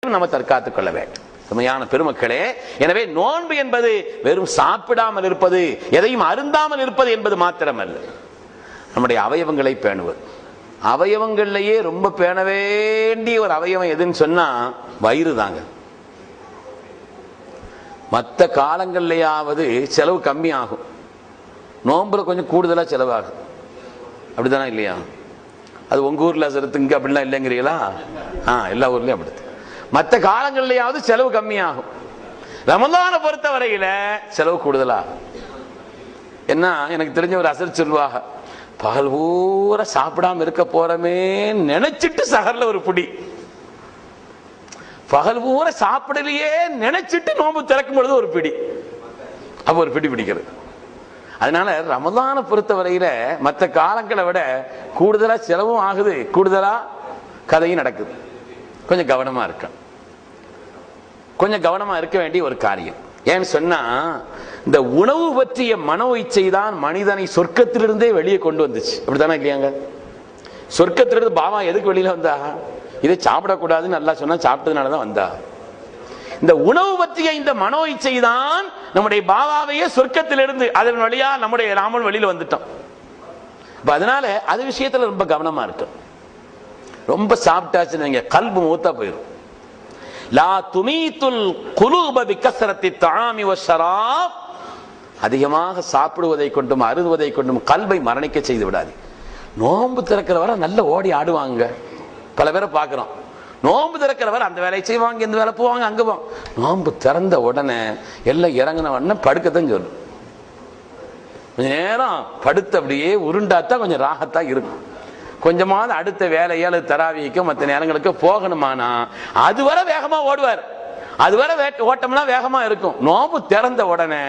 நம்ம தற்காத்துக் கொள்ள வேண்டும். உண்மையான பெருமக்களே, எனவே நோன்பு என்பது வெறும் சாப்பிடாமல் இருப்பது, எதையும் அருந்தாமல் இருப்பது என்பது மாத்திரமல்ல, நம்முடைய அவயவங்களை பேணுவது. அவயவங்கள்லயே ரொம்ப பேண வேண்டிய ஒரு அவயவம் எதுன்னு சொன்னா வயிறு தாங்க. மற்ற காலங்கள்லயாவது செலவு கம்மி ஆகும், நோன்புல கொஞ்சம் கூடுதலா செலவாகும். அப்படித்தானே இல்லையா? அது உங்க ஊர்ல இங்க அப்படிலாம் இல்லைங்கிறீங்களா? எல்லா ஊர்லயும் அப்படித்தான். மற்ற காலங்கள்லயாவது செலவு கம்மியாகும், ரமலானை பொறுத்த வரையில செலவு கூடுதலாகும். என்ன, எனக்கு தெரிஞ்ச ஒரு அசர் சொல்லுவாங்க, பகல் பூரா சாப்பிடாம இருக்க போறமே நினைச்சிட்டு சகர்ல ஒரு புடி, பகல் பூரா சாப்பிடலையே நினைச்சிட்டு நோன்பு திறக்கும் பொழுது ஒரு பிடி, அப்ப ஒரு பிடி பிடிக்கிறது. அதனால ரமலானை பொறுத்த வரையில மற்ற காலங்களை விட கூடுதலா செலவும் ஆகுது, கூடுதலா கதையும் நடக்குது. கொஞ்சம் கவனமா இருக்க, கொஞ்சம் கவனமா இருக்க வேண்டிய ஒரு காரியம். ஏன்னு சொன்னா, இந்த உணவு பற்றிய மனோ இச்சை தான் மனிதனை சொர்க்கத்திலிருந்தே வெளியே கொண்டு வந்துச்சு. அப்படித்தானே இல்லையாங்க? சொர்க்கத்திலிருந்து பாபா எதுக்கு வெளியில வந்தா? இதை சாப்பிடக்கூடாதுன்னு நல்லா சொன்னா சாப்பிட்டதுனாலதான் வந்தா. இந்த உணவு பற்றிய இந்த மனோ இச்சை தான் நம்முடைய பாபாவையே சொர்க்கத்திலிருந்து அதன் வழியா நம்முடைய நாமல் வெளியில வந்துட்டோம். அதனால அது விஷயத்துல ரொம்ப கவனமா இருக்கும். ரொம்ப சாப்பிட்டாச்சுன்னு கல்பு மூத்தா போயிடும். லா துமீத்துல் குலூப பிகஸ்ரத்தி தஆமி வஷ்ஷராப், அதிகமாக சாப்பிடுவதை கொண்டும் அருந்துவதை கொண்டும் கல்பை மரணிக்க செய்து விடாது. நோன்பு திறக்கிற வரை நல்ல ஓடி ஆடுவாங்க, பல பேரை பார்க்கிறோம். நோன்பு திறக்கிறவர் அந்த வேலையை செய்வாங்க, இந்த வேலை போவாங்க, அங்க போவாங்க. நோன்பு திறந்த உடனே எல்லாம் இறங்கின உடனே படுக்கத்தான் சொல்லும். கொஞ்ச நேரம் படுத்து அப்படியே உருண்டாத்தான் கொஞ்சம் ராகத்தா இருக்கும். கொஞ்சமாவது அடுத்த வேலையால் தராவிக்கும் மற்ற நேரங்களுக்கு போகணுமானா அதுவரை வேகமா ஓடுவார், அதுவரை ஓட்டம்லாம் வேகமா இருக்கும். நோன்பு திறந்த உடனே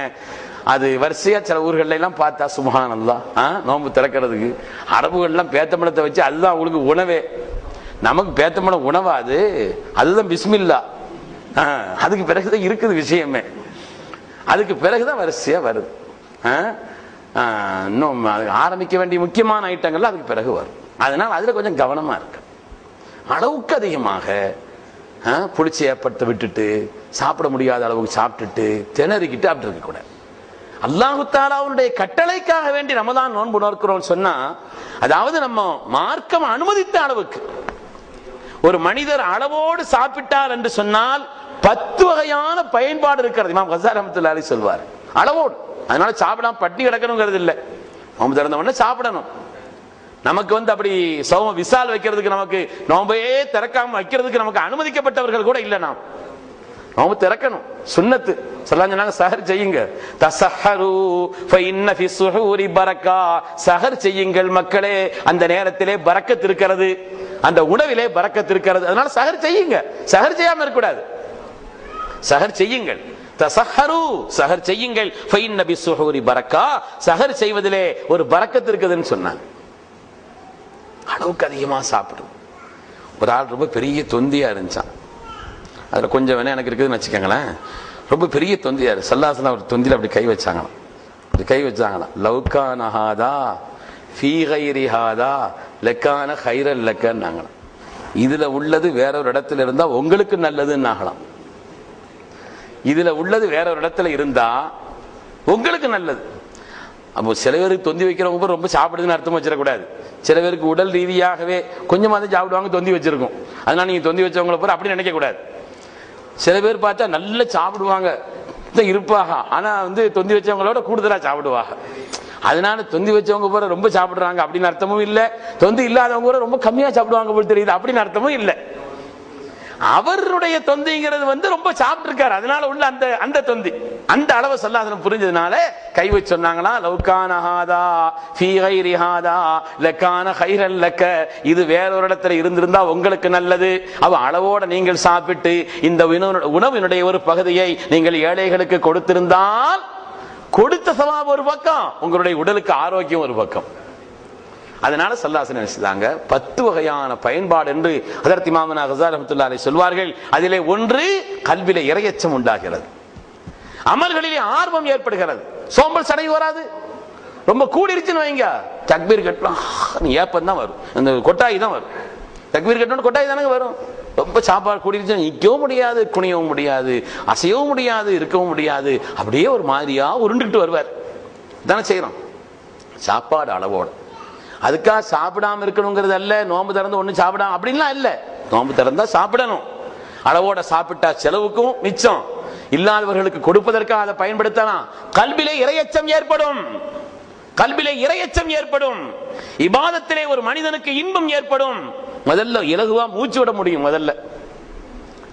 அது வரிசையா சில ஊர்கள்ல எல்லாம் பார்த்தா சுப்ஹானல்லாஹ், நோன்பு திறக்கிறதுக்கு அரபுகள்லாம் பேத்தம்பழத்தை வச்சு அதுதான் அவங்களுக்கு உணவே. நமக்கு பேத்தம்பழம் உணவாது, அதுதான் பிஸ்மில்லா. அதுக்கு பிறகுதான் இருக்குது விஷயமே, அதுக்கு பிறகுதான் வரிசையா வருது. இன்னும் ஆரம்பிக்க வேண்டிய முக்கியமான ஐட்டங்கள்ல அதுக்கு பிறகு வரும். அதனால அதுல கொஞ்சம் கவனமா இருக்கு. அளவுக்கு அதிகமாக புளிச்சு ஏற்படுத்த விட்டுட்டு சாப்பிட முடியாத அளவுக்கு சாப்பிட்டுட்டு திணறிக்கிட்டு அப்படி இருக்க கூடாது. அல்லாஹு தஆலா அவருடைய கட்டளைக்காக வேண்டி ரமலான் நோன்பு நோக்கிறோம் சொன்னா, அதாவது நம்ம மார்க்கம் அனுமதித்த அளவுக்கு ஒரு மனிதர் அளவோடு சாப்பிட்டார் என்று சொன்னால் 10 வகையான பயன்பாடு இருக்கிறது. இமாம் கஸாலி ரஹ்மத்துல்லாஹி அலைஹி சொல்வார், அளவோடு. அதனால சாப்பிடாம பட்டி கிடக்கணுங்கிறது இல்லை, நோன்பு திறந்த உடனே சாப்பிடணும். நமக்கு அப்படி சௌம விசால் வைக்கிறதுக்கு, நமக்கு நோம்பையே திறக்காம வைக்கிறதுக்கு நமக்கு அனுமதிக்கப்பட்டவர்கள் கூட இல்லை. நாம் நோம்பு திறக்கணும், சுன்னத்து. சொன்னாங்க சஹர் செய்யுங்க, தஸஹரு ஃபஇன்ன ஃபி ஸுஹூரி பரக்கா, சஹர் செய்யுங்கள் மக்களே, அந்த நேரத்திலே பரக்கத் இருக்கிறது, அந்த உணவிலே பரக்கத் இருக்கிறது. அதனால சஹர் செய்யுங்க, சஹர் செய்யாம இருக்க கூடாது, சஹர் செய்யுங்கள். தஸஹரு, சஹர் செய்யுங்கள். ஃபஇன்ன ஃபி ஸுஹூரி பரக்கா, சஹர் செய்வதிலே ஒரு பரக்கத் இருக்குதுன்னு சொன்னாங்க. அளவுக்கு அதிகமா சாப்பிடும். ஒரு ஆள் ரொம்ப பெரிய தொந்தியா இருந்துச்சான், அதுல கொஞ்சம் வேணா எனக்கு இருக்குதுன்னு வச்சுக்கோங்களேன். ரொம்ப பெரிய தொந்தியா இருக்கு. ஸல்லல்லாஹு ஒரு தொந்தியில அப்படி கை வச்சாங்களாம், அப்படி கை வச்சாங்களாம். லவ்கான ஹாதா ஃபீ கைரி ஹாதா லக்கான கைரல் லக்கன்னாங்களாம். இதுல உள்ளது வேற ஒரு இடத்துல இருந்தா உங்களுக்கு நல்லதுன்னாகலாம், இதுல உள்ளது வேற ஒரு இடத்துல இருந்தா உங்களுக்கு நல்லது. அப்போ சில பேருக்கு தொந்தி வைக்கிறவங்க ரொம்ப சாப்பிடுதுன்னு அர்த்தம் வச்சிடக்கூடாது. சில பேருக்கு உடல் ரீதியாகவே கொஞ்சமா தான் சாப்பிடுவாங்க, தொந்தி வச்சிருக்கும். அதனால நீங்க தொந்தி வச்சவங்களை போற அப்படி நினைக்க கூடாது. சில பேர் பார்த்தா நல்லா சாப்பிடுவாங்க இருப்பாக, ஆனா தொந்தி வச்சவங்களோட கூடுதலா சாப்பிடுவாங்க. அதனால தொந்தி வச்சவங்க போற ரொம்ப சாப்பிடுறாங்க அப்படின்னு அர்த்தமும் இல்லை, தொந்தி இல்லாதவங்க கூட ரொம்ப கம்மியா சாப்பிடுவாங்க போல தெரியுது அப்படின்னு அர்த்தமும் இல்லை. அவருடைய தொந்திங்கிறது ரொம்ப சாப்பிட்டு இருக்காரு, அதனால உள்ள அந்த அந்த தொந்தி அந்த அளவு ஸல்லல்லாஹு புரிஞ்சதுனால கை வச்சு சொன்னாங்களா, லவ்கான ஹாதா ஃபீ கைரி ஹாதா லக்கான கைரல் லக்க, இது வேற ஒரு இடத்துல இருந்திருந்தா உங்களுக்கு நல்லது. அவ அளவோட நீங்கள் சாப்பிட்டு இந்த உணவினுடைய ஒரு பகுதியை நீங்கள் ஏழைகளுக்கு கொடுத்திருந்தால் கொடுத்த சவாப் ஒரு பக்கம், உங்களுடைய உடலுக்கு ஆரோக்கியம் ஒரு பக்கம். அதனால ஸல்லல்லாஹு அலைஹி வஸல்லம் 10 வகையான பயன்பாடு என்று ஹஜ்ரத் இமாம் கஸாலி ரஹ்மத்துல்லாஹி அலைஹி சொல்வார்கள். அதிலே ஒன்று, கல்விலே இறையச்சம் உண்டாகிறது, அமல்களிலே ஆர்வம் ஏற்படுகிறது, சோம்பல் சடை வராது. ரொம்ப கூடிருச்சுன்னு வைங்க, தக்பீர் கட்டலாம் ஏப்பம் தான் வரும், அந்த கொட்டாய் தான் வரும். தக்பீர் கட்டணும் கொட்டாய் தானே வரும். ரொம்ப சாப்பாடு கூடிருச்சு, நிற்கவும் முடியாது, குனியவும் முடியாது, அசையவும் முடியாது, இருக்கவும் முடியாது, அப்படியே ஒரு மாதிரியா உருண்டுகிட்டு வருவார். தானே செய்யறோம் சாப்பாடு அளவோட. அதுக்காக சாப்பிடாம இருக்கணுங்கிறது அல்ல, நோன்பு திறந்து ஒண்ணு சாப்பிடாம அப்படின்லாம் இல்ல. நோன்பு திறந்தா சாப்பிடணும், அளவோட சாப்பிட்டா செலவுக்கும் மிச்சம், இல்லாதவர்களுக்கு கொடுப்பதற்காக அதை பயன்படுத்தலாம். கல்விலே இறையச்சம் ஏற்படும், கல்விலே இறையச்சம் ஏற்படும், இபாதத்திலே ஒரு மனிதனுக்கு இன்பம் ஏற்படும். முதல்ல இலகுவா மூச்சு விட முடியும், முதல்ல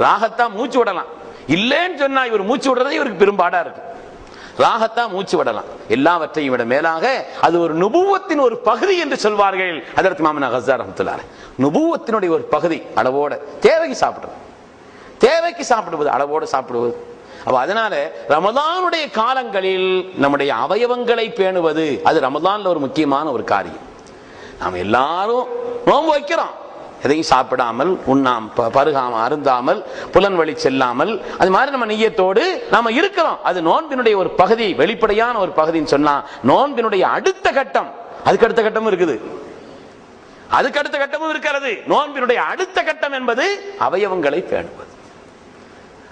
ராகத்தா மூச்சு விடலாம். இல்லைன்னு சொன்னா இவர் மூச்சு விடுறதே இவருக்கு பெரும்பாடா இருக்கு. ராகத்தா மூச்சு விடலாம். எல்லாவற்றையும் விட மேலாக அது ஒரு நுபுவத்தின் ஒரு பகுதி என்று சொல்வார்கள் ஹஜ்ரத் இமாம் கஸ்ஸாலி ரஹ்மத்துல்லாஹி அலைஹி. நுபுவத்தினுடைய ஒரு பகுதி, அளவோட தேவைக்கு சாப்பிடுறது, தேவைக்கு சாப்பிடுவது, அளவோடு சாப்பிடுவது. அப்ப அதனால ரமதானுடைய காலங்களில் நம்முடைய அவயவங்களை பேணுவது அது ரமதான்ல ஒரு முக்கியமான ஒரு காரியம். நாம் எல்லாரும் நோன்பு வைக்கிறோம், எதையும் சாப்பிடாமல், உண்ணாம், பருகாம, அருந்தாமல், புலன் வழி செல்லாமல், அது மாதிரி நம்ம நிய்யத்தோடு நாம இருக்கிறோம். அது நோன்பினுடைய ஒரு பகுதி, வெளிப்படையான ஒரு பகுதின்னு சொன்னா நோன்பினுடைய அடுத்த கட்டம், அதுக்கு அடுத்த கட்டமும் இருக்குது, அதுக்கு அடுத்த கட்டமும் இருக்கிறது. நோன்பினுடைய அடுத்த கட்டம் என்பது அவயவங்களை பேணுவது.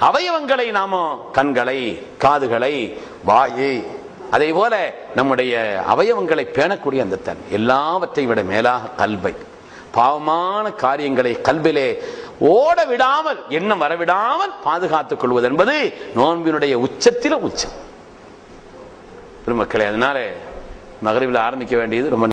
அவயவங்களை நாம கண்களை, காதுகளை, வாயை, அதே போல நம்முடைய அவயவங்களை பேணக்கூடிய அந்த தன் எல்லாவற்றை விட மேலாக கல்வை, பாவமான காரியங்களை கல்விலே ஓட விடாமல், எண்ணம் வரவிடாமல் பாதுகாத்துக் கொள்வது என்பது நோன்பினுடைய உச்சத்தில உச்சம். பெருமக்களே, அதனால மகரிபில் ஆரம்பிக்க வேண்டியது ரொம்ப